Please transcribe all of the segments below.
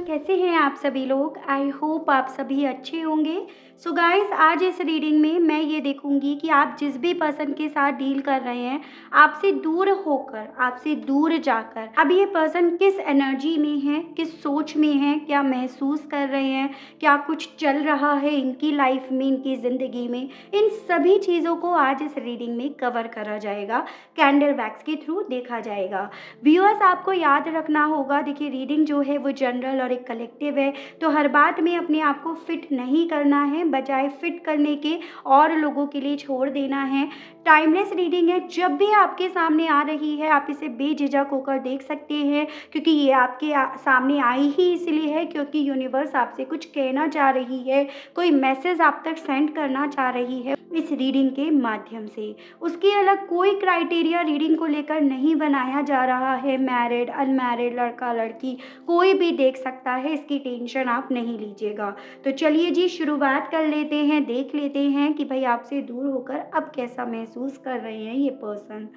कैसे हैं आप सभी लोग? आई होप आप सभी अच्छे होंगे। सो गाइस, आज इस रीडिंग में मैं ये देखूंगी कि आप जिस भी पर्सन के साथ डील कर रहे हैं, आपसे दूर होकर, आपसे दूर जाकर अब ये पर्सन किस एनर्जी में है, किस सोच में है, क्या महसूस कर रहे हैं, क्या कुछ चल रहा है इनकी लाइफ में, इनकी ज़िंदगी में, इन सभी चीज़ों को आज इस रीडिंग में कवर करा जाएगा। कैंडल वैक्स के थ्रू देखा जाएगा। व्यूअर्स, आपको याद रखना होगा, देखिए रीडिंग जो है वो जनरल और एक कलेक्टिव है, तो हर बात में अपने आप को फिट नहीं करना है, बजाय फिट करने के और लोगों के लिए छोड़ देना है। टाइमलेस रीडिंग है, जब भी आपके सामने आ रही है आप इसे बेझिझक होकर देख सकते हैं, क्योंकि ये आपके सामने आई ही इसलिए है क्योंकि यूनिवर्स आपसे कुछ कहना चाह रही है, कोई मैसेज आप तक सेंड करना चाह रही है इस रीडिंग के माध्यम से। उसके अलग कोई क्राइटेरिया रीडिंग को लेकर नहीं बनाया जा रहा है। मैरिड, अनमैरिड, लड़का लड़की कोई भी देख सकता है, इसकी टेंशन आप नहीं लीजिएगा। तो चलिए जी, शुरुआत कर लेते हैं, देख लेते हैं कि भाई आपसे दूर होकर अब कैसा महसूस कर रहे हैं ये पर्सन।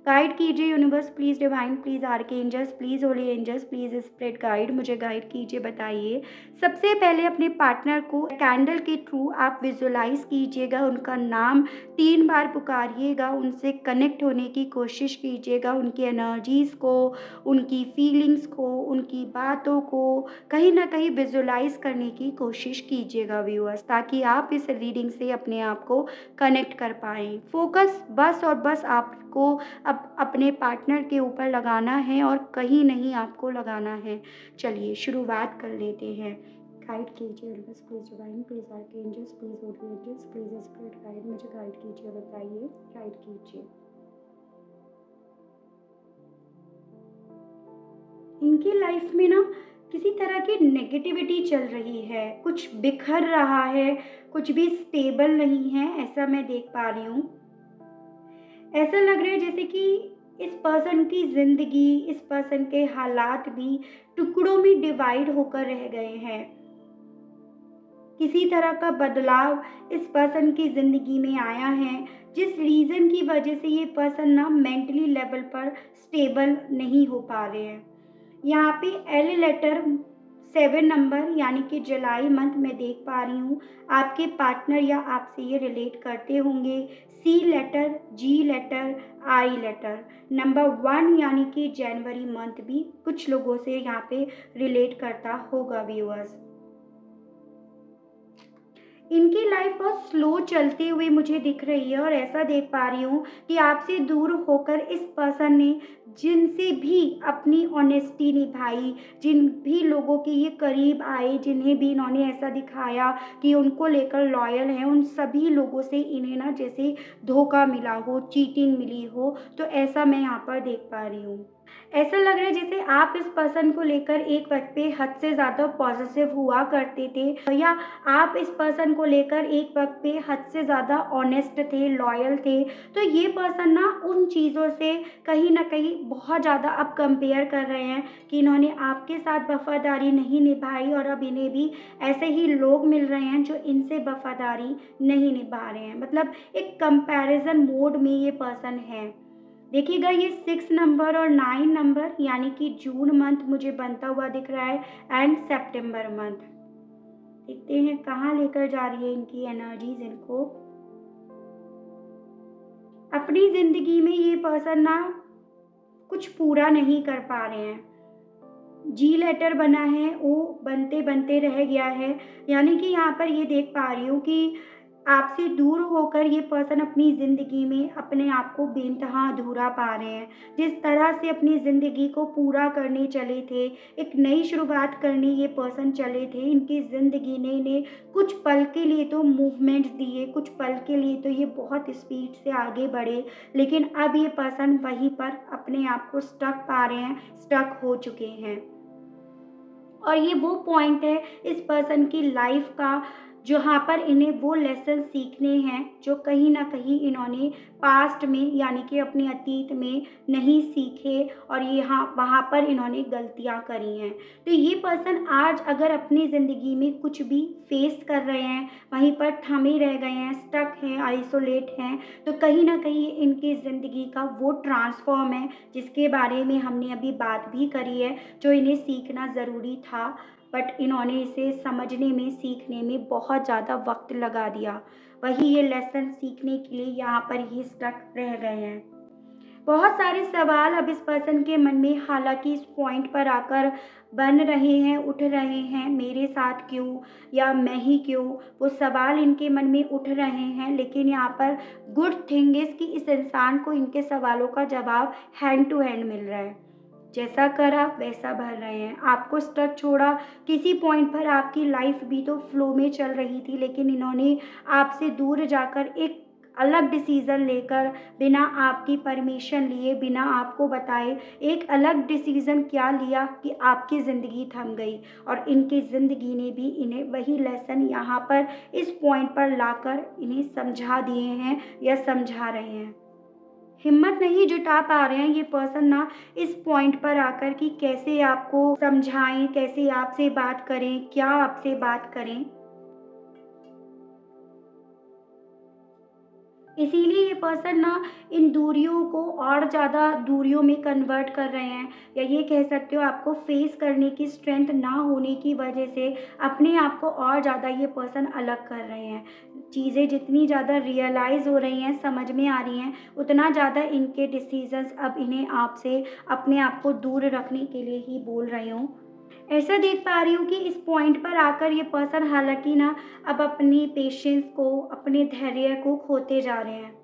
गाइड कीजिए universe, please divine, please archangels, please holy angels, please spirit guide, मुझे गाइड कीजिए, बताइए। सबसे पहले अपने पार्टनर को कैंडल के थ्रू आप विजुलाइज कीजिएगा, उनका नाम 3 बार पुकारिएगा, उनसे कनेक्ट होने की कोशिश कीजिएगा, उनकी एनर्जीज़ को, उनकी फीलिंग्स को, उनकी बातों को कहीं न कहीं विजुलाइज करने की कोशिश कीजिएगा व्यूअर्स, ताकि आप इस रीडिंग से अपने आप को कनेक्ट कर पाएँ। फोकस बस और बस आपको अब अपने पार्टनर के ऊपर लगाना है और कहीं नहीं आपको लगाना है। चलिए शुरुआत कर लेते हैं। गाइड कीजिए universe, please divine, please archangels, please holy angels, please spirit guide, मुझे गाइड कीजिए, बताइए, गाइड कीजिए। इनकी लाइफ में ना किसी तरह की नेगेटिविटी चल रही है, कुछ बिखर रहा है, कुछ भी स्टेबल नहीं है, ऐसा मैं देख पा रही हूँ। ऐसा लग रहा है जैसे कि इस पर्सन की ज़िंदगी, इस पर्सन के हालात भी टुकड़ों में डिवाइड होकर रह गए हैं। किसी तरह का बदलाव इस पर्सन की ज़िंदगी में आया है, जिस रीज़न की वजह से ये पर्सन ना मेंटली लेवल पर स्टेबल नहीं हो पा रहे हैं। यहाँ पे एल लेटर 7 नंबर यानी कि जुलाई मंथ में देख पा रही हूँ, आपके पार्टनर या आपसे ये रिलेट करते होंगे। सी लेटर, जी लेटर, आई लेटर, नंबर 1 यानी कि जनवरी मंथ भी कुछ लोगों से यहाँ पे रिलेट करता होगा व्यूअर्स। इनकी लाइफ बहुत स्लो चलते हुए मुझे दिख रही है और ऐसा देख पा रही हूँ कि आपसे दूर होकर इस पर्सन ने जिनसे भी अपनी ऑनेस्टी निभाई, जिन भी लोगों के ये करीब आए, जिन्हें भी इन्होंने ऐसा दिखाया कि उनको लेकर लॉयल हैं, उन सभी लोगों से इन्हें ना जैसे धोखा मिला हो, चीटिंग मिली हो, तो ऐसा मैं यहाँ पर देख पा रही हूँ। ऐसा लग रहा है जैसे आप इस पर्सन को लेकर एक वक्त पे हद से ज़्यादा पॉजिटिव हुआ करते थे, या आप इस पर्सन को लेकर एक वक्त पे हद से ज़्यादा ऑनेस्ट थे, लॉयल थे। तो ये पर्सन ना उन चीज़ों से कहीं न कहीं बहुत ज़्यादा अब कंपेयर कर रहे हैं कि इन्होंने आपके साथ वफ़ादारी नहीं निभाई और अब इन्हें भी ऐसे ही लोग मिल रहे हैं जो इनसे वफ़ादारी नहीं निभा रहे हैं। मतलब एक कंपैरिज़न मोड में ये पर्सन है। देखिएगा, ये 6 नंबर और 9 नंबर यानी कि जून मंथ मुझे बनता हुआ दिख रहा है एंड सितंबर मंथ। देखते हैं कहाँ लेकर जा रही है इनकी एनर्जीज इनको। अपनी ज़िंदगी में ये पर्सन ना कुछ पूरा नहीं कर पा रहे हैं। जी लेटर बना है, ओ बनते बनते रह गया है, यानी कि यहाँ पर ये देख पा रही हूँ कि आपसे दूर होकर ये पर्सन अपनी ज़िंदगी में अपने आप को बेइंतहा अधूरा पा रहे हैं। जिस तरह से अपनी ज़िंदगी को पूरा करने चले थे, एक नई शुरुआत करने ये पर्सन चले थे, इनकी ज़िंदगी ने इन्हें कुछ पल के लिए तो मूवमेंट्स दिए, कुछ पल के लिए तो ये बहुत स्पीड से आगे बढ़े, लेकिन अब ये पर्सन वहीं पर अपने आप को स्टक पा रहे हैं, स्टक हो चुके हैं। और ये वो पॉइंट है इस पर्सन की लाइफ का जहाँ पर इन्हें वो लेसन सीखने हैं जो कहीं न कहीं इन्होंने पास्ट में यानी कि अपने अतीत में नहीं सीखे, और यहाँ वहाँ पर इन्होंने गलतियाँ करी हैं। तो ये पर्सन आज अगर अपनी ज़िंदगी में कुछ भी फेस कर रहे हैं, वहीं पर थमे रह गए हैं, स्टक हैं, आइसोलेट हैं, तो कहीं न कहीं इनकी ज़िंदगी का वो ट्रांसफ़ॉर्म है जिसके बारे में हमने अभी बात भी करी है, जो इन्हें सीखना ज़रूरी था। बट इन्होंने इसे समझने में, सीखने में बहुत ज़्यादा वक़्त लगा दिया। वही ये लेसन सीखने के लिए यहाँ पर ही स्टक रह गए हैं। बहुत सारे सवाल अब इस पर्सन के मन में हालाँकि इस पॉइंट पर आकर बन रहे हैं, उठ रहे हैं, मेरे साथ क्यों या मैं ही क्यों? वो सवाल इनके मन में उठ रहे हैं, लेकिन यहाँ पर गुड थिंग इज़ कि इस इंसान को इनके सवालों का जवाब हैंड टू हैंड मिल रहा है। जैसा करा वैसा भर रहे हैं। आपको स्टक छोड़ा, किसी पॉइंट पर आपकी लाइफ भी तो फ्लो में चल रही थी, लेकिन इन्होंने आपसे दूर जाकर एक अलग डिसीज़न लेकर, बिना आपकी परमिशन लिए, बिना आपको बताए एक अलग डिसीज़न क्या लिया कि आपकी ज़िंदगी थम गई। और इनकी ज़िंदगी ने भी इन्हें वही लेसन यहाँ पर इस पॉइंट पर लाकर इन्हें समझा दिए हैं या समझा रहे हैं। हिम्मत नहीं जुटा पा रहे हैं ये पर्सन ना इस पॉइंट पर आकर कि कैसे आपको समझाएँ, कैसे आपसे बात करें, क्या आपसे बात करें। इसीलिए ये पर्सन ना इन दूरियों को और ज़्यादा दूरियों में कन्वर्ट कर रहे हैं, या ये कह सकते हो आपको फेस करने की स्ट्रेंथ ना होने की वजह से अपने आप को और ज़्यादा ये पर्सन अलग कर रहे हैं। चीज़ें जितनी ज़्यादा रियलाइज़ हो रही हैं, समझ में आ रही हैं, उतना ज़्यादा इनके डिसीज़न्स अब इन्हें आपसे अपने आप को दूर रखने के लिए ही बोल रहे हों। ऐसा देख पा रही हूँ कि इस पॉइंट पर आकर ये पर्सन हालाँकि ना अब अपनी पेशेंस को, अपने धैर्य को खोते जा रहे हैं।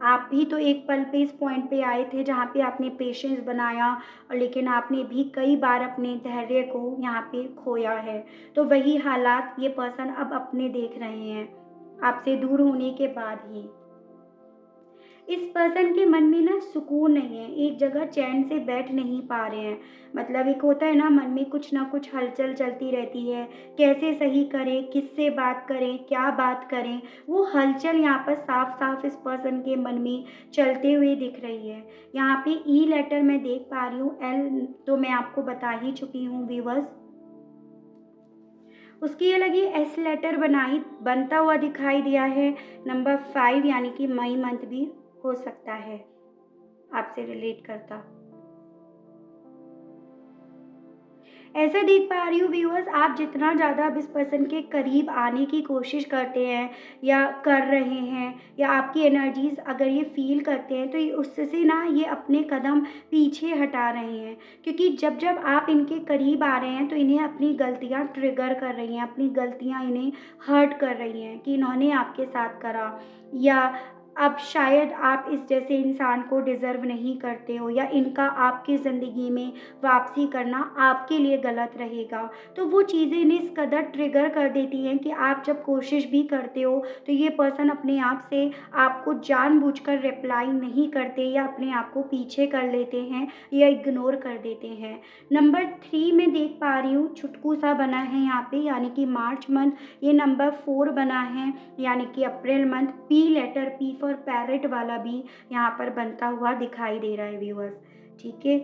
आप भी तो एक पल पे इस पॉइंट पे आए थे जहाँ पे आपने पेशेंस बनाया, और लेकिन आपने भी कई बार अपने धैर्य को यहाँ पे खोया है। तो वही हालात ये पर्सन अब अपने देख रहे हैं, आपसे दूर होने के बाद ही। इस पर्सन के मन में ना सुकून नहीं है, एक जगह चैन से बैठ नहीं पा रहे हैं। मतलब एक होता है ना, मन में कुछ ना कुछ हलचल चलती रहती है, कैसे सही करें, किससे बात करें, क्या बात करें? वो हलचल यहाँ पर साफ-साफ इस पर्सन के मन में चलते हुए दिख रही है। यहाँ पे ई लेटर मैं देख पा रही हूँ, एल तो मैं आपको बता ही चुकी हूँ व्यूअर्स। उसकी अलग ही एस लेटर बनाई बनता हुआ दिखाई दिया है। नंबर 5 यानी कि मई मंथ भी हो सकता है आपसे रिलेट करता। ऐसा देख पा रही हूँ व्यूअर्स, आप जितना ज़्यादा अब इस पर्सन के करीब आने की कोशिश करते हैं या कर रहे हैं, या आपकी एनर्जीज़ अगर ये फ़ील करते हैं, तो ये उससे ना ये अपने कदम पीछे हटा रहे हैं। क्योंकि जब-जब आप इनके करीब आ रहे हैं, तो इन्हें अपनी गलतियाँ ट्रिगर कर रही हैं, अपनी गलतियाँ इन्हें हर्ट कर रही हैं कि इन्होंने आपके साथ करा, या अब शायद आप इस जैसे इंसान को डिज़र्व नहीं करते हो, या इनका आपकी ज़िंदगी में वापसी करना आपके लिए गलत रहेगा। तो वो चीज़ें इन्हें इस कदर ट्रिगर कर देती हैं कि आप जब कोशिश भी करते हो, तो ये पर्सन अपने आप से आपको जानबूझकर रिप्लाई नहीं करते, या अपने आप को पीछे कर लेते हैं या इग्नोर कर देते हैं। नंबर 3 मैं देख पा रही हूँ, छुटकू-सा बना है यहाँ पे, यानी कि मार्च मंथ। ये नंबर 4 बना है, यानी कि April month. P letter, P for parrot वाला भी यहाँ पर बनता हुआ दिखाई दे रहा है व्यूअर्स। ठीक है?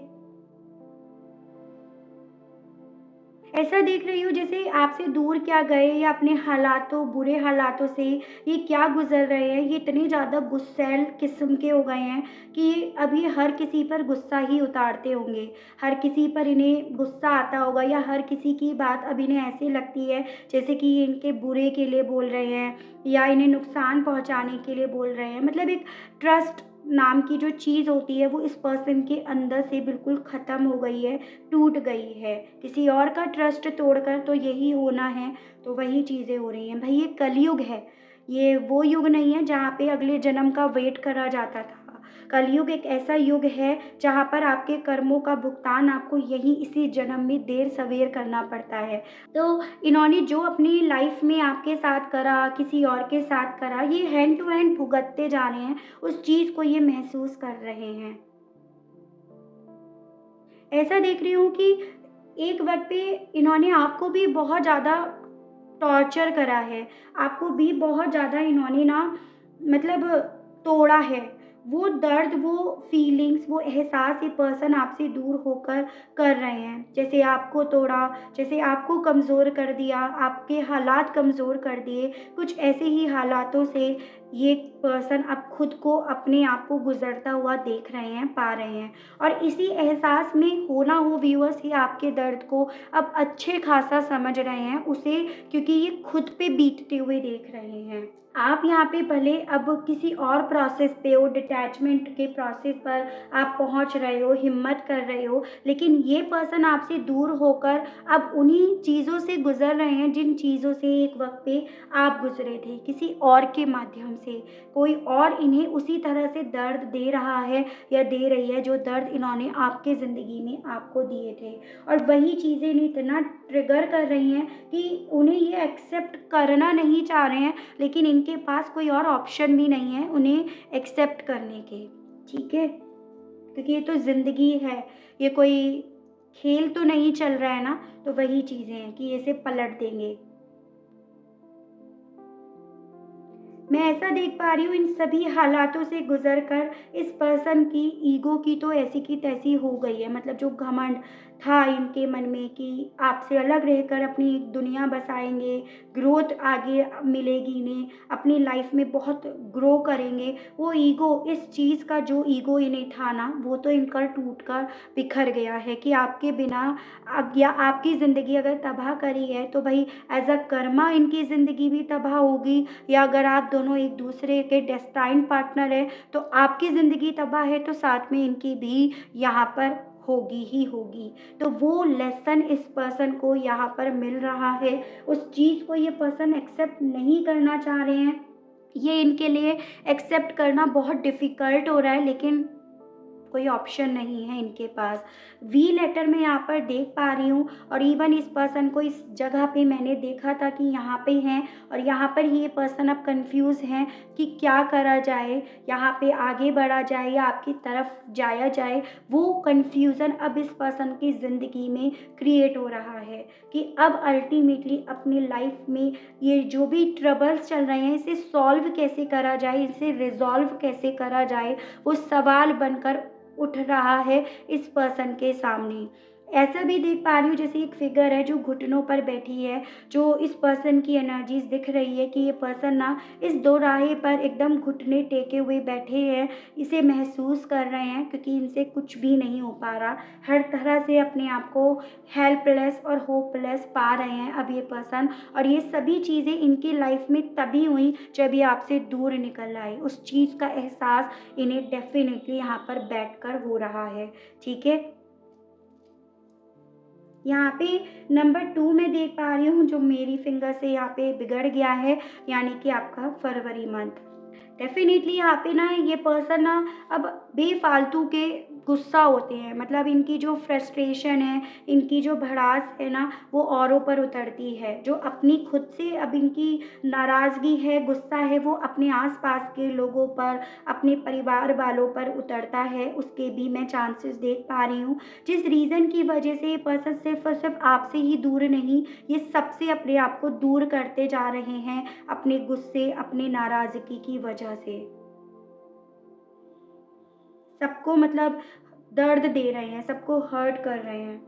ऐसा देख रही हूँ जैसे आपसे दूर क्या गए, या अपने हालातों, बुरे हालातों से ये क्या गुज़र रहे हैं, ये इतने ज़्यादा गुस्सैल किस्म के हो गए हैं कि अब ये हर किसी पर गुस्सा ही उतारते होंगे। हर किसी पर इन्हें गुस्सा आता होगा, या हर किसी की बात अब इन्हें ऐसी लगती है जैसे कि ये इनके बुरे के लिए बोल रहे हैं, या इन्हें नुकसान पहुँचाने के लिए बोल रहे हैं। मतलब एक ट्रस्ट नाम की जो चीज़ होती है, वो इस पर्सन के अंदर से बिल्कुल ख़त्म हो गई है, टूट गई है। किसी और का ट्रस्ट तोड़कर तो यही होना है, तो वही चीज़ें हो रही हैं। भई ये कलयुग है, ये वो युग नहीं है जहाँ पे अगले जन्म का वेट करा जाता था। कलयुग एक ऐसा युग है जहाँ पर आपके कर्मों का भुगतान आपको यहीं इसी जन्म में देर-सवेर करना पड़ता है। तो इन्होंने जो अपनी लाइफ़ में आपके साथ करा, किसी और के साथ करा, ये हैंड टू हैंड भुगतते जा रहे हैं, उस चीज़ को ये महसूस कर रहे हैं। ऐसा देख रही हूँ कि एक वक़्त पे इन्होंने आपको भी बहुत ज़्यादा टॉर्चर करा है, आपको भी बहुत ज़्यादा इन्होंने ना मतलब तोड़ा है, वो दर्द, वो फीलिंग्स, वो एहसास ये पर्सन आपसे दूर होकर कर रहे हैं। जैसे आपको तोड़ा, जैसे आपको कमज़ोर कर दिया, आपके हालात कमज़ोर कर दिए, कुछ ऐसे ही हालातों से ये पर्सन अब खुद को, अपने आप को गुज़रता हुआ देख रहे हैं, पा रहे हैं। और इसी एहसास में हो ना हो व्यूअर्स, ये आपके दर्द को अब अच्छे खासा समझ रहे हैं उसे, क्योंकि ये खुद पे बीतते हुए देख रहे हैं। आप यहाँ पे भले अब किसी और प्रोसेस पे हो, डिटैचमेंट के प्रोसेस पर आप पहुँच रहे हो, हिम्मत कर रहे हो, लेकिन ये पर्सन आपसे दूर होकर अब उन्हीं चीज़ों से गुज़र रहे हैं जिन चीज़ों से एक वक़्त पे आप गुज़रे थे, किसी और के माध्यम से। कोई और इन्हें उसी तरह से दर्द दे रहा है या दे रही है, जो दर्द इन्होंने आपके ज़िंदगी में आपको दिए थे। और वही चीज़ें इन्हें इतना ट्रिगर कर रही हैं कि उन्हें ये एक्सेप्ट करना नहीं चाह रहे हैं, लेकिन इनके पास कोई और ऑप्शन भी नहीं है उन्हें एक्सेप्ट करने के। ठीक है? क्योंकि ये तो ज़िंदगी है, ये कोई खेल तो नहीं चल रहा है ना, तो वही चीज़ें हैं कि इसे पलट देंगे। मैं ऐसा देख पा रही हूँ, इन सभी हालातों से गुज़र कर इस पर्सन की ईगो की तो ऐसी की तैसी हो गई है। मतलब जो घमंड था इनके मन में कि आपसे अलग रहकर अपनी एक दुनिया बसाएँगे, ग्रोथ आगे मिलेगी इन्हें, अपनी लाइफ़ में बहुत ग्रो करेंगे। वो ईगो, इस चीज़ का जो ईगो इन्हें था ना, वो तो इनका टूट कर बिखर गया है कि आपके बिना अब, या आपकी ज़िंदगी अगर तबाह करी है, तो भई एज़ अ कर्मा इनकी ज़िंदगी भी तबाह होगी, या अगर आप दोनों एक-दूसरे के डेस्टाइन्ड पार्टनर हैं, तो आपकी ज़िंदगी तबाह है, तो साथ में इनकी भी यहाँ पर होगी ही होगी। तो वो लेसन इस पर्सन को यहाँ पर मिल रहा है, उस चीज़ को ये पर्सन एक्सेप्ट नहीं करना चाह रहे हैं। ये इनके लिए एक्सेप्ट करना बहुत डिफ़िकल्ट हो रहा है, लेकिन कोई ऑप्शन नहीं है इनके पास। वी लेटर मैं यहाँ पर देख पा रही हूँ, और इवन इस पर्सन को इस जगह पे मैंने देखा था कि यहाँ पे हैं, और यहाँ पर ही ये पर्सन अब कन्फ्यूज़ हैं कि क्या करा जाए, यहाँ पे आगे बढ़ा जाए या आपकी तरफ जाया जाए। वो कन्फ्यूज़न अब इस पर्सन की ज़िंदगी में क्रिएट हो रहा है कि अब अल्टीमेटली अपनी लाइफ़ में ये जो भी ट्रबल्स चल रहे हैं, इसे सॉल्व कैसे करा जाए, इसे रिज़ॉल्व कैसे करा जाए, वो सवाल बनकर उठ रहा है इस पर्सन के सामने। ऐसा भी देख पा रही हूँ जैसे एक फ़िगर है जो घुटनों पर बैठी है, जो इस पर्सन की एनर्जीज़ दिख रही है कि ये पर्सन ना इस दोराहे पर एकदम घुटने टेके हुए बैठे हैं। इसे महसूस कर रहे हैं क्योंकि इनसे कुछ भी नहीं हो पा रहा। हर तरह से अपने आप को हेल्पलेस और होपलेस पा रहे हैं अब ये पर्सन, और ये सभी चीज़ें इनकी लाइफ़ में तभी हुई जब ये आपसे दूर निकल आए। उस चीज़ का एहसास इन्हें डेफ़िनेटली यहाँ पर बैठकर हो रहा है। ठीक है? यहाँ पे नंबर 2 मैं देख पा रही हूँ जो मेरी फिंगर से यहाँ पे बिगड़ गया है, यानी कि आपका फरवरी मंथ। डेफ़िनेटली यहाँ पे ना ये पर्सन ना अब बेफ़ालतू के गुस्सा होते हैं। मतलब इनकी जो फ्रस्ट्रेशन है, इनकी जो भड़ास है ना, वो औरों पर उतरती है। जो अपनी खुद से अब इनकी नाराज़गी है, गुस्सा है, वो अपने आस-पास के लोगों पर, अपने परिवार वालों पर उतरता है, उसके भी मैं चांसेस देख पा रही हूँ। जिस रीज़न की वजह से ये पर्सन सिर्फ़ और सिर्फ़ आपसे ही दूर नहीं, ये सबसे अपने आप को दूर करते जा रहे हैं, अपने गुस्से, अपनी नाराज़गी की वजह से। सबको मतलब दर्द दे रहे हैं, सबको हर्ट कर रहे हैं।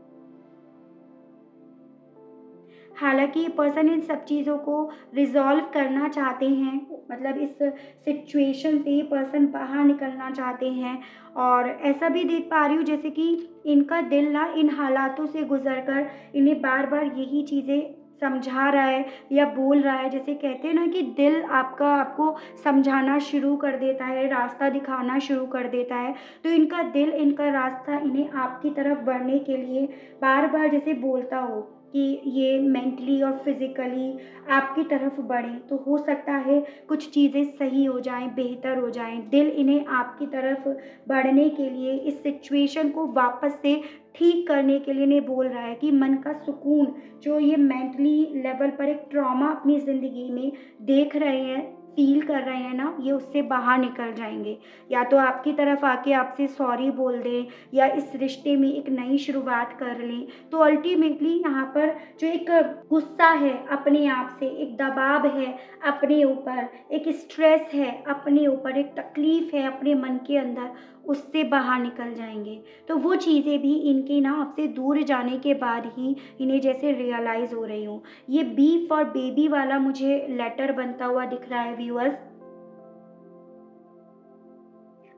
हालाँकि ये पर्सन इन सब चीज़ों को रिज़ॉल्व करना चाहते हैं, मतलब इस सिचुएशन से ये पर्सन बाहर निकलना चाहते हैं, और ऐसा भी देख पा रही हूँ जैसे कि इनका दिल ना इन हालातों से गुज़र कर इन्हें बार-बार यही चीज़ें समझा रहा है या बोल रहा है। जैसे कहते हैं ना कि दिल आपका आपको समझाना शुरू कर देता है, रास्ता दिखाना शुरू कर देता है, तो इनका दिल, इनका रास्ता इन्हें आपकी तरफ बढ़ने के लिए बार-बार जैसे बोलता हो कि ये मेंटली और फिज़िकली आपकी तरफ बढ़ें, तो हो सकता है कुछ चीज़ें सही हो जाएँ, बेहतर हो जाएँ। दिल इन्हें आपकी तरफ बढ़ने के लिए, इस सिचुएशन को वापस से ठीक करने के लिए इन्हें बोल रहा है कि मन का सुकून, जो ये मेंटली लेवल पर एक ट्रॉमा अपनी ज़िंदगी में देख रहे हैं, फ़ील कर रहे हैं ना, ये उससे बाहर निकल जाएँगे। या तो आपकी तरफ आके आपसे सॉरी बोल दें या इस रिश्ते में एक नई शुरुआत कर लें। तो अल्टीमेटली यहाँ पर जो एक गुस्सा है अपने आप से, एक दबाव है अपने ऊपर, एक स्ट्रेस है अपने ऊपर, एक तकलीफ़ है अपने मन के अंदर, उससे बाहर निकल जाएँगे। तो वो चीज़ें भी इनकी ना आपसे दूर जाने के बाद ही इन्हें जैसे रियलाइज़ हो रही हों। ये बी फॉर बेबी वाला मुझे लेटर बनता हुआ दिख रहा है व्यूअर्स।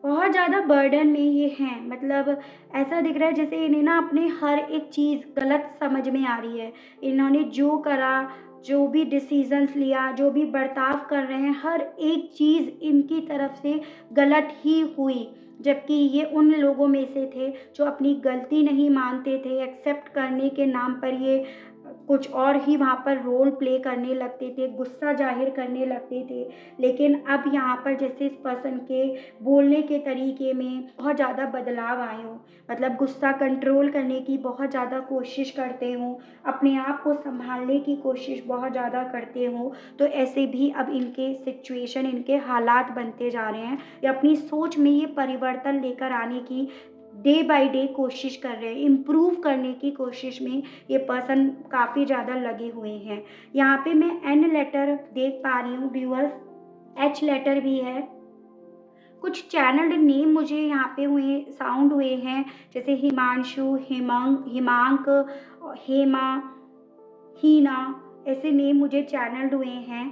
बहुत ज़्यादा बर्डन में ये हैं, मतलब ऐसा दिख रहा है जैसे इन्हें ना अपने हर एक चीज़ गलत समझ में आ रही है। इन्होंने जो करा, जो भी डिसीज़न्स लिया, जो भी बर्ताव कर रहे हैं, हर एक चीज़ इनकी तरफ से गलत ही हुई। जबकि ये उन लोगों में से थे जो अपनी गलती नहीं मानते थे, एक्सेप्ट करने के नाम पर ये कुछ और ही वहाँ पर रोल प्ले करने लगते थे, गुस्सा ज़ाहिर करने लगते थे। लेकिन अब यहाँ पर जैसे इस पर्सन के बोलने के तरीके में बहुत ज़्यादा बदलाव आए हों, मतलब गुस्सा कंट्रोल करने की बहुत ज़्यादा कोशिश करते हों, अपने आप को सँभालने की कोशिश बहुत ज़्यादा करते हों, तो ऐसे भी अब इनके सिचुएशन, इनके हालात बनते जा रहे हैं या अपनी सोच में ये परिवर्तन लेकर आने की डे बाय डे कोशिश कर रहे हैं, इम्प्रूव करने की कोशिश में ये पर्सन काफ़ी ज़्यादा लगे हुए हैं। यहाँ पे मैं एन लेटर देख पा रही हूँ व्यूअर्स, एच लेटर भी है। कुछ चैनल्ड नेम मुझे यहाँ पे हुए साउंड हुए हैं, जैसे हिमांशु, हिमांक, हेमा, हीना, ऐसे नेम मुझे चैनल्ड हुए हैं।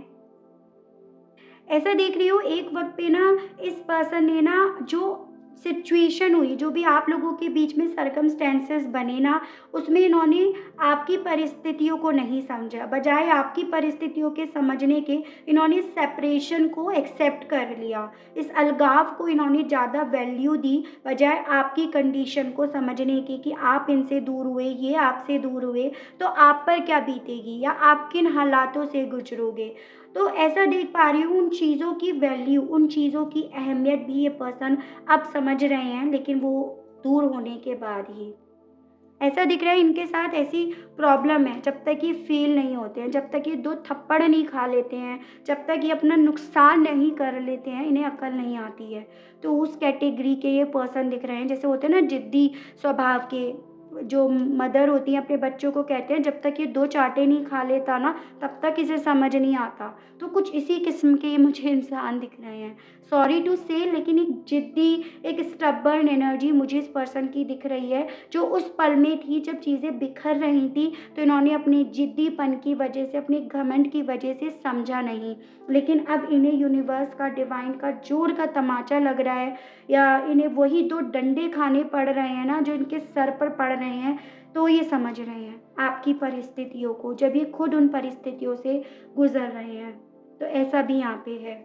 ऐसा देख रही हूँ एक वक़्त पे ना इस पर्सन ने ना जो सिचुएशन हुई, जो भी आप लोगों के बीच में सर्कमस्टेंसेस बने ना, उसमें इन्होंने आपकी परिस्थितियों को नहीं समझा। बजाय आपकी परिस्थितियों के समझने के, इन्होंने सेपरेशन को एक्सेप्ट कर लिया। इस अलगाव को इन्होंने ज़्यादा वैल्यू दी, बजाय आपकी कंडीशन को समझने की कि आप इनसे दूर हुए, ये आपसे दूर हुए, तो आप पर क्या बीतेगी या आप किन हालातों से गुज़रोगे। तो ऐसा देख पा रही हूँ उन चीज़ों की वैल्यू, उन चीज़ों की अहमियत भी ये पर्सन अब समझ रहे हैं, लेकिन वो दूर होने के बाद ही। ऐसा दिख रहा है इनके साथ ऐसी प्रॉब्लम है, जब तक ये फ़ेल नहीं होते हैं, जब तक ये 2 थप्पड़ नहीं खा लेते हैं, जब तक ये अपना नुकसान नहीं कर लेते हैं, इन्हें अकल नहीं आती है। तो उस कैटेगरी के ये पर्सन दिख रहे हैं, जैसे होते हैं ना ज़िद्दी स्वभाव के, जो मदर होती हैं अपने बच्चों को कहते हैं जब तक ये 2 चाँटे नहीं खा लेता ना, तब तक इसे समझ नहीं आता। तो कुछ इसी किस्म के मुझे इंसान दिख रहे हैं। सॉरी टू से, लेकिन एक ज़िद्दी, एक स्टबर्न एनर्जी मुझे इस पर्सन की दिख रही है, जो उस पल में थी जब चीज़ें बिखर रही थी, तो इन्होंने अपने ज़िद्दीपन की वजह से, अपने घमंड की वजह से समझा नहीं। लेकिन अब इन्हें यूनिवर्स का, डिवाइन का ज़ोर का तमाचा लग रहा है, या इन्हें वही 2 डंडे खाने पड़ रहे हैं ना, जो इनके सर पर पड़ रहे हैं, तो ये समझ रहे हैं आपकी परिस्थितियों को, जब ये खुद उन परिस्थितियों से गुज़र रहे हैं। तो ऐसा भी यहाँ पे है।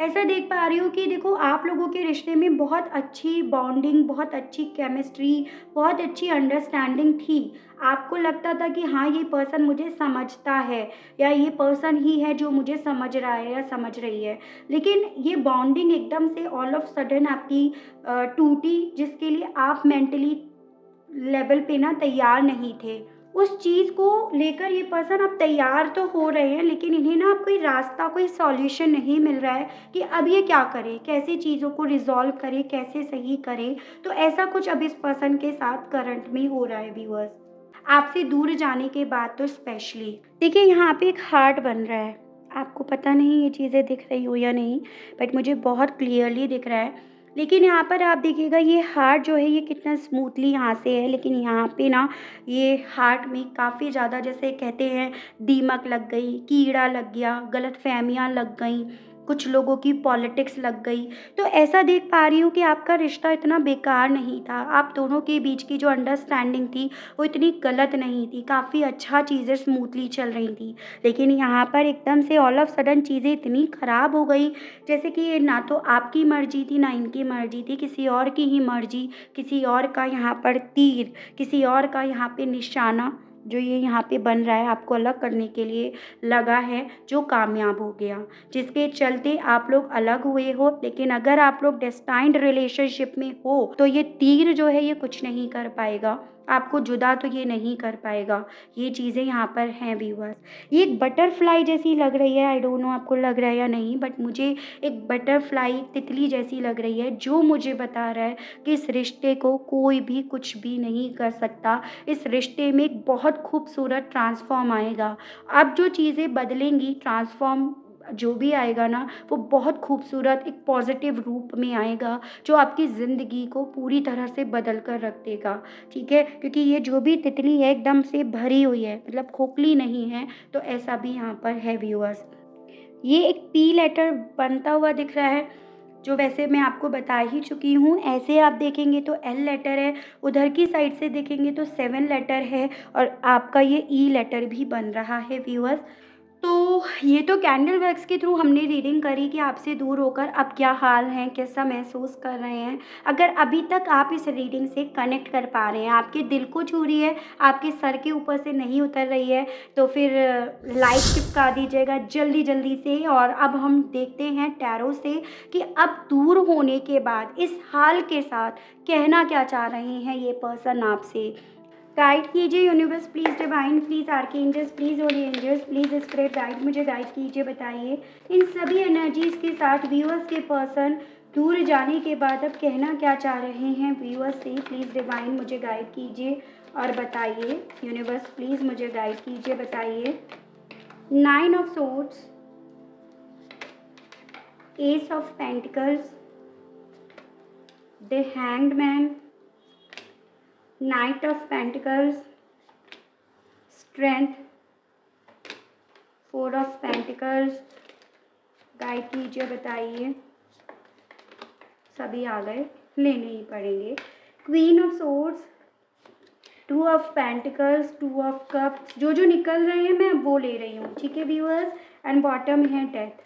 ऐसा देख पा रही हूँ कि देखो आप लोगों के रिश्ते में बहुत अच्छी बॉन्डिंग, बहुत अच्छी केमिस्ट्री, बहुत अच्छी अंडरस्टैंडिंग थी। आपको लगता था कि हाँ, ये पर्सन मुझे समझता है या ये पर्सन ही है जो मुझे समझ रहा है या समझ रही है। लेकिन ये बॉन्डिंग एकदम से ऑल ऑफ सडन आपकी टूटी, जिसके लिए आप मेंटली लेवल पे ना तैयार नहीं थे। उस चीज़ को लेकर ये पर्सन अब तैयार तो हो रहे हैं, लेकिन इन्हें ना अब कोई रास्ता, कोई सॉल्यूशन नहीं मिल रहा है कि अब ये क्या करें? कैसे चीज़ों को रिज़ॉल्व करें, कैसे सही करें? तो ऐसा कुछ अब इस पर्सन के साथ करंट में हो रहा है व्यूअर्स। आपसे दूर जाने के बाद तो स्पेशली। देखिए यहाँ पे एक हार्ट बन रहा है। आपको पता नहीं ये चीज़ें दिख रही हो या नहीं, बट मुझे बहुत क्लियरली दिख रहा है। लेकिन यहाँ पर आप देखिएगा ये हार्ट जो है ये कितना स्मूथली यहाँ से है, लेकिन यहाँ पे ना ये हार्ट में काफ़ी ज़्यादा, जैसे कहते हैं, दीमक लग गई, कीड़ा लग गया, गलतफ़हमियाँ लग गईं, कुछ लोगों की पॉलिटिक्स लग गई। तो ऐसा देख पा रही हूँ कि आपका रिश्ता इतना बेकार नहीं था। आप दोनों के बीच की जो अंडरस्टैंडिंग थी वो इतनी गलत नहीं थी, काफ़ी अच्छा चीज़ें स्मूथली चल रही थी। लेकिन यहाँ पर एकदम से ऑल ऑफ सडन चीज़ें इतनी ख़राब हो गई, जैसे कि ये ना तो आपकी मर्ज़ी थी, ना इनकी मर्ज़ी थी, किसी और की ही मर्ज़ी, किसी और का यहाँ पर तीर, किसी और का यहाँ पे निशाना। जो ये यहाँ पे बन रहा है आपको अलग करने के लिए लगा है, जो कामयाब हो गया, जिसके चलते आप लोग अलग हुए हो। लेकिन अगर आप लोग डेस्टाइन्ड रिलेशनशिप में हो तो ये तीर जो है ये कुछ नहीं कर पाएगा, आपको जुदा तो ये नहीं कर पाएगा। ये चीज़ें यहाँ पर हैं व्यूअर्स। ये एक बटरफ्लाई जैसी लग रही है, आई डोंट नो आपको लग रहा है या नहीं, बट मुझे एक बटरफ्लाई तितली जैसी लग रही है, जो मुझे बता रहा है कि इस रिश्ते को कोई भी कुछ भी नहीं कर सकता। इस रिश्ते में एक बहुत खूबसूरत ट्रांसफॉर्म आएगा। अब जो चीज़ें बदलेंगी, ट्रांसफॉर्म जो भी आएगा ना, वो बहुत खूबसूरत एक पॉजिटिव रूप में आएगा, जो आपकी ज़िंदगी को पूरी तरह से बदल कर रख देगा। ठीक है? क्योंकि ये जो भी तितली है एकदम से भरी हुई है, मतलब खोखली नहीं है, तो ऐसा भी यहाँ पर है व्यूअर्स। ये एक पी लेटर बनता हुआ दिख रहा है, जो वैसे मैं आपको बता ही चुकी हूँ। ऐसे आप देखेंगे तो एल लेटर है, उधर की साइड से देखेंगे तो 7 लेटर है, और आपका ये ई लेटर भी बन रहा है व्यूअर्स। तो ये तो कैंडल वर्क्स के थ्रू हमने रीडिंग करी कि आपसे दूर होकर अब क्या हाल है, कैसा महसूस कर रहे हैं। अगर अभी तक आप इस रीडिंग से कनेक्ट कर पा रहे हैं, आपके दिल को छू रही है, आपके सर के ऊपर से नहीं उतर रही है, तो फिर लाइक चिपका दीजिएगा जल्दी जल्दी से। और अब हम देखते हैं टैरो से कि अब दूर होने के बाद इस हाल के साथ कहना क्या चाह रहे हैं ये पर्सन आपसे। गाइड कीजिए universe please, divine please, archangels please, holy angels please, spirit guide, मुझे गाइड कीजिए। बताइए इन सभी एनर्जीज़ के साथ व्यूअर्स के पर्सन दूर जाने के बाद अब कहना क्या चाह रहे हैं व्यूअर्स से। प्लीज़ डिवाइन मुझे गाइड कीजिए और बताइए। यूनिवर्स प्लीज़ मुझे गाइड कीजिए, बताइए। 9 of swords, S of pentacles, the hanged man, night of pentacles, strength, 4 of pentacles, guide कीजिए, बताइए। सभी आ गए, लेने ही पड़ेंगे। Queen of swords, 2 of pentacles, 2 of cups, जो जो निकल रहे हैं मैं वो ले रही हूँ, ठीक है व्यूअर्स। एंड बॉटम है डेथ।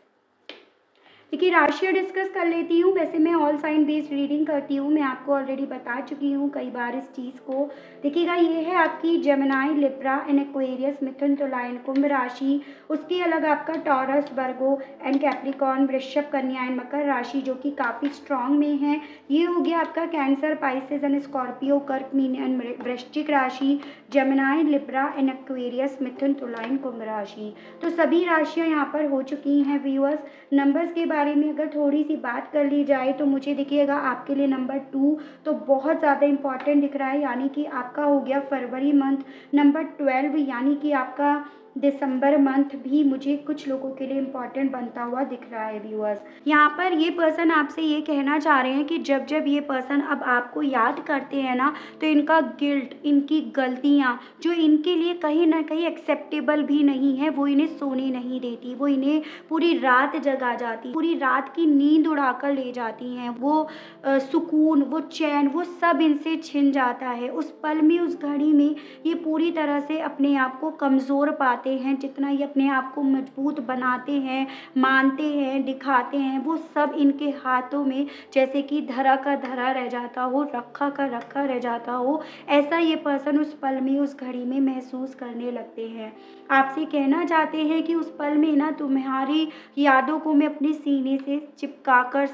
देखिए राशियाँ डिस्कस कर लेती हूँ। वैसे मैं ऑल साइन बेस्ड रीडिंग करती हूँ, मैं आपको ऑलरेडी बता चुकी हूँ कई बार इस चीज़ को। देखिएगा ये है आपकी जेमिनाई, लिब्रा एंड एक्वेरियस, मिथुन, तुला एंड कुंभ राशि। उसके अलग आपका टॉरस, वर्गो एंड कैप्रिकॉर्न, वृषभ, कन्या एंड मकर राशि, जो कि काफ़ी स्ट्रांग में है। ये हो गया आपका कैंसर, पाइसेस एंड स्कॉर्पियो, कर्क, मीन एंड वृश्चिक राशि, जेमिनाई, लिब्रा एंड एक्वेरियस, मिथुन, तुला एंड कुंभ राशि। तो सभी राशियाँ यहाँ पर हो चुकी हैं व्यूअर्स। नंबर्स के बारे में अगर थोड़ी सी बात कर ली जाए तो मुझे देखिएगा आपके लिए नंबर 2 तो बहुत ज़्यादा इंपॉर्टेंट दिख रहा है, यानी कि आपका हो गया फरवरी मंथ। नंबर 12 यानी कि आपका दिसंबर मंथ भी मुझे कुछ लोगों के लिए इम्पॉर्टेंट बनता हुआ दिख रहा है व्यूअर्स। यहाँ पर ये पर्सन आपसे ये कहना चाह रहे हैं कि जब जब ये पर्सन अब आपको याद करते हैं ना, तो इनका गिल्ट, इनकी गलतियाँ जो इनके लिए कहीं ना कहीं एक्सेप्टेबल भी नहीं है, वो इन्हें सोने नहीं देती, वो इन्हें पूरी रात जगा जाती, पूरी रात की नींद उड़ा कर ले जाती हैं। वो सुकून, वो चैन, वो सब इनसे छिन जाता है उस पल में, उस घड़ी में। ये पूरी तरह से अपने आप को कमज़ोर पाते हैं, जितना ये अपने आप को मजबूत बनाते हैं, मानते हैं, दिखाते हैं, वो सब इनके हाथों में जैसे कि धरा का धरा रह जाता हो, रखा का रखा रह जाता हो। ऐसा ये पर्सन उस पल में, उस घड़ी में महसूस करने लगते हैं। आपसे कहना चाहते हैं कि उस पल में ना तुम्हारी यादों को मैं अपने सीने से चिपका कर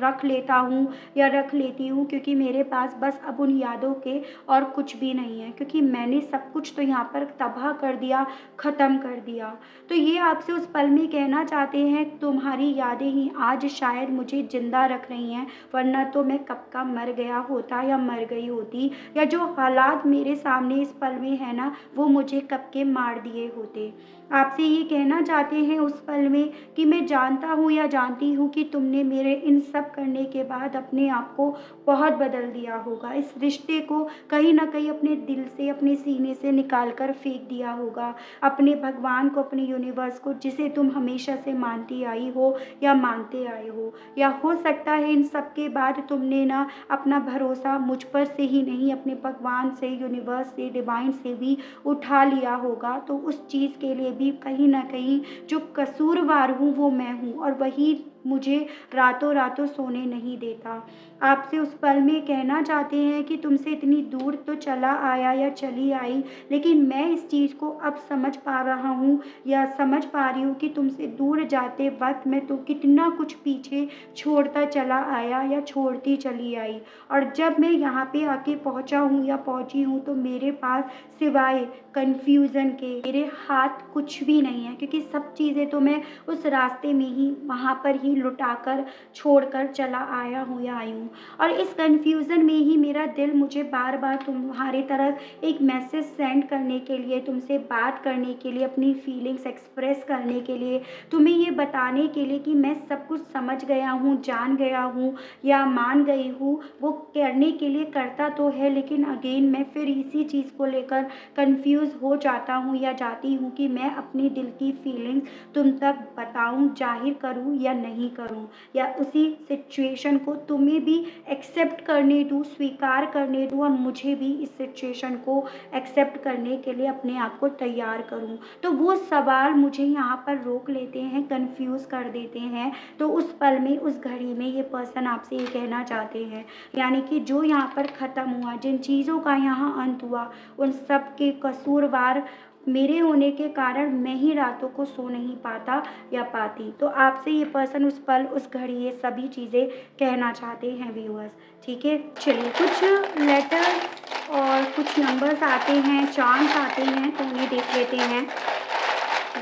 रख लेता हूँ या रख लेती हूँ, क्योंकि मेरे पास बस अब उन यादों के और कुछ भी नहीं है, क्योंकि मैंने सब कुछ तो यहाँ पर तबाह कर दिया, ख़त्म कर दिया। तो ये आपसे उस पल में कहना चाहते हैं तुम्हारी यादें ही आज शायद मुझे ज़िंदा रख रही हैं, वरना तो मैं कब का मर गया होता या मर गई होती, या जो हालात मेरे सामने इस पल में है ना, वो मुझे कब के मार दिए होते। आपसे ये कहना चाहते हैं उस पल में कि मैं जानता हूँ या जानती हूँ कि तुमने मेरे इन सब करने के बाद अपने आप को बहुत बदल दिया होगा, इस रिश्ते को कहीं ना कहीं अपने दिल से, अपने सीने से निकाल कर फेंक दिया होगा, अपने भगवान को, अपने यूनिवर्स को, जिसे तुम हमेशा से मानती आई हो या मानते आए हो। या हो सकता है इन सब के बाद तुमने ना अपना भरोसा मुझ पर से ही नहीं, अपने भगवान से, यूनिवर्स से, डिवाइन से भी उठा लिया होगा। तो उस चीज़ के लिए भी कहीं ना कहीं जो कसूरवार हूँ वो मैं हूँ, और वही मुझे रातों रातों सोने नहीं देता। आपसे उस पल में कहना चाहते हैं कि तुमसे इतनी दूर तो चला आया या चली आई, लेकिन मैं इस चीज़ को अब समझ पा रहा हूँ या समझ पा रही हूँ कि तुमसे दूर जाते वक़्त मैं तो कितना कुछ पीछे छोड़ता चला आया या छोड़ती चली आई। और जब मैं यहाँ पे आके पहुँचा हूँ या पहुँची हूँ तो मेरे पास सिवाय कन्फ्यूज़न के मेरे हाथ कुछ भी नहीं है, क्योंकि सब चीज़ें तो मैं उस रास्ते में ही वहाँ पर ही लुटा कर छोड़ कर चला आया हूँ या आई हूँ। और इस कन्फ्यूज़न में ही मेरा दिल मुझे बार बार तुम्हारी तरफ एक मैसेज सेंड करने के लिए, तुमसे बात करने के लिए, अपनी फीलिंग्स एक्सप्रेस करने के लिए, तुम्हें ये बताने के लिए कि मैं सब कुछ समझ गया हूँ, जान गया हूँ या मान गई हूँ, वो करने के लिए करता तो है, लेकिन अगेन मैं फिर इसी चीज़ को लेकर कंफ्यूज हो जाता हूँ या जाती हूँ कि मैं अपनी दिल की फीलिंग्स तुम तक बताऊँ, जाहिर करूँ या नहीं करूँ, या उसी सिचुएशन को तुम्हें भी एक्सेप्ट करने दूँ, स्वीकार करने दूँ और मुझे भी इस सिचुएशन को एक्सेप्ट करने के लिए अपने आप को तैयार करूँ। तो वो सवाल मुझे यहाँ पर रोक लेते हैं, कंफ्यूज कर देते हैं। तो उस पल में, उस घड़ी में ये पर्सन आपसे ये कहना चाहते हैं, यानी कि जो यहाँ पर ख़त्म हुआ, जिन चीज़ों का यहाँ अंत हुआ, उन सब के कसूरवार मेरे होने के कारण मैं ही रातों को सो नहीं पाता या पाती। तो आपसे ये पर्सन उस पल, उस घड़ी ये सभी चीज़ें कहना चाहते हैं व्यूअर्स। ठीक है, चलिए कुछ लेटर्स और कुछ नंबर्स आते हैं, चार्म्स आते हैं, तो उन्हें देख लेते हैं।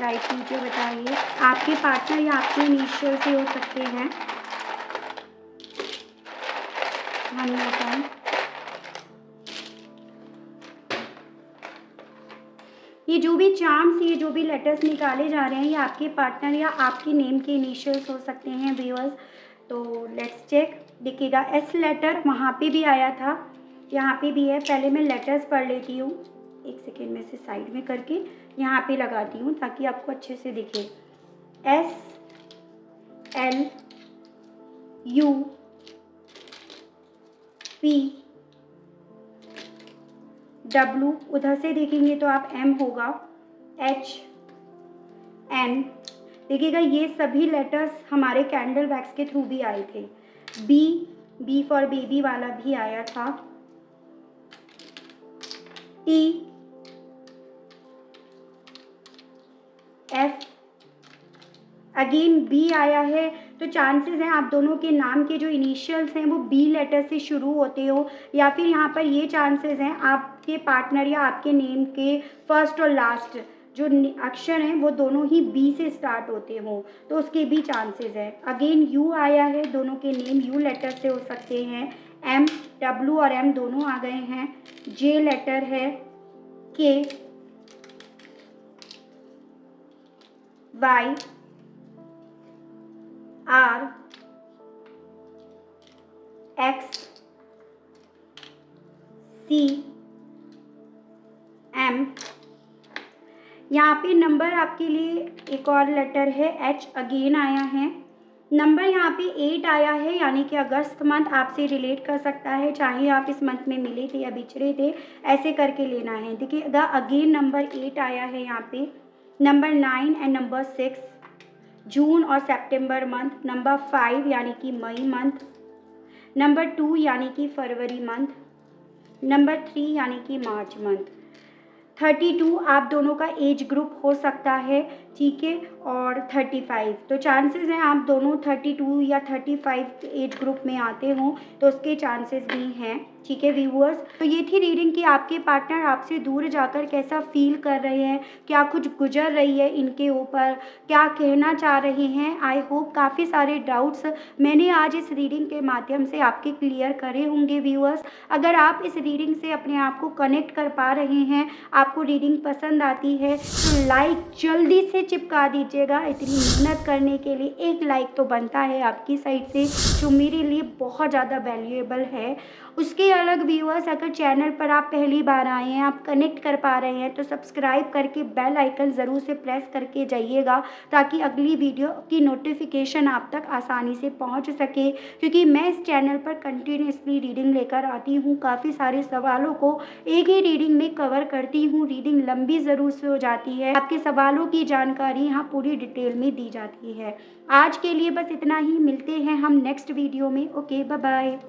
राइट कीजिए, बताइए। आपके पार्टनर या आपके इनिशियल से हो सकते हैं। One more time. ये जो भी चार्म्स, ये जो भी लेटर्स निकाले जा रहे हैं, ये आपके पार्टनर या आपके नेम के इनिशियल्स हो सकते हैं व्यूअर्स। तो लेट्स चेक। देखिएगा, एस लेटर वहाँ पे भी आया था, यहाँ पे भी है। पहले मैं लेटर्स पढ़ लेती हूँ, एक सेकेंड में से साइड में करके यहाँ पे लगाती हूँ ताकि आपको अच्छे से दिखे। S L U P W, उधर से देखेंगे तो आप एम होगा, एच एन। देखिएगा, ये सभी लेटर्स हमारे कैंडल वैक्स के थ्रू भी आए थे। बी फॉर बेबी वाला भी आया था। टी, एफ, अगेन बी आया है। तो चांसेस हैं आप दोनों के नाम के जो इनिशियल्स हैं वो बी लेटर से शुरू होते हो, या फिर यहाँ पर ये चांसेस हैं आपके पार्टनर या आपके नेम के फर्स्ट और लास्ट जो अक्षर हैं वो दोनों ही बी से स्टार्ट होते हों, तो उसके भी चांसेस हैं। अगेन यू आया है, दोनों के नेम यू लेटर से हो सकते हैं। एम, डब्लू और एम दोनों आ गए हैं। जे लेटर है, K, Y, R, X, C, M. यहाँ पे नंबर आपके लिए एक और लेटर है, एच अगेन आया है। नंबर यहाँ पे 8 आया है, यानी कि अगस्त मंथ आपसे रिलेट कर सकता है, चाहे आप इस मंथ में मिले थे या बिछड़े थे, ऐसे करके लेना है। देखिए द अगेन नंबर 8 आया है यहाँ पे। नंबर 9 एंड नंबर 6 जून और सितंबर मंथ। नंबर 5 यानी कि मई मंथ। नंबर 2 यानी कि फरवरी मंथ। नंबर 3 यानी कि मार्च मंथ। 32 आप दोनों का एज ग्रुप हो सकता है, ठीक है, और 35, तो चांसेस हैं आप दोनों 32 या 35 एज ग्रुप में आते हों, तो उसके चांसेस भी हैं। ठीक है व्यूअर्स, तो ये थी रीडिंग कि आपके पार्टनर आपसे दूर जाकर कैसा फील कर रहे हैं, क्या कुछ गुजर रही है इनके ऊपर, क्या कहना चाह रहे हैं। आई होप काफ़ी सारे डाउट्स मैंने आज इस रीडिंग के माध्यम से आपके क्लियर करे होंगे व्यूअर्स। अगर आप इस रीडिंग से अपने आप को कनेक्ट कर पा रहे हैं, आपको रीडिंग पसंद आती है, तो लाइक जल्दी से चिपका दीजिएगा। इतनी मेहनत करने के लिए एक लाइक तो बनता है आपकी साइड से, जो मेरे लिए बहुत ज़्यादा वैल्यूएबल है। उसके अलग व्यूअर्स, अगर चैनल पर आप पहली बार आए हैं, आप कनेक्ट कर पा रहे हैं, तो सब्सक्राइब करके बेल आइकन ज़रूर से प्रेस करके जाइएगा, ताकि अगली वीडियो की नोटिफिकेशन आप तक आसानी से पहुंच सके, क्योंकि मैं इस चैनल पर कंटिन्यूसली रीडिंग लेकर आती हूं। काफ़ी सारे सवालों को एक ही रीडिंग में कवर करती हूं। रीडिंग लंबी ज़रूर से हो जाती है, आपके सवालों की जान जानकारी यहाँ पूरी डिटेल में दी जाती है। आज के लिए बस इतना ही, मिलते हैं हम नेक्स्ट वीडियो में। Okay, bye bye.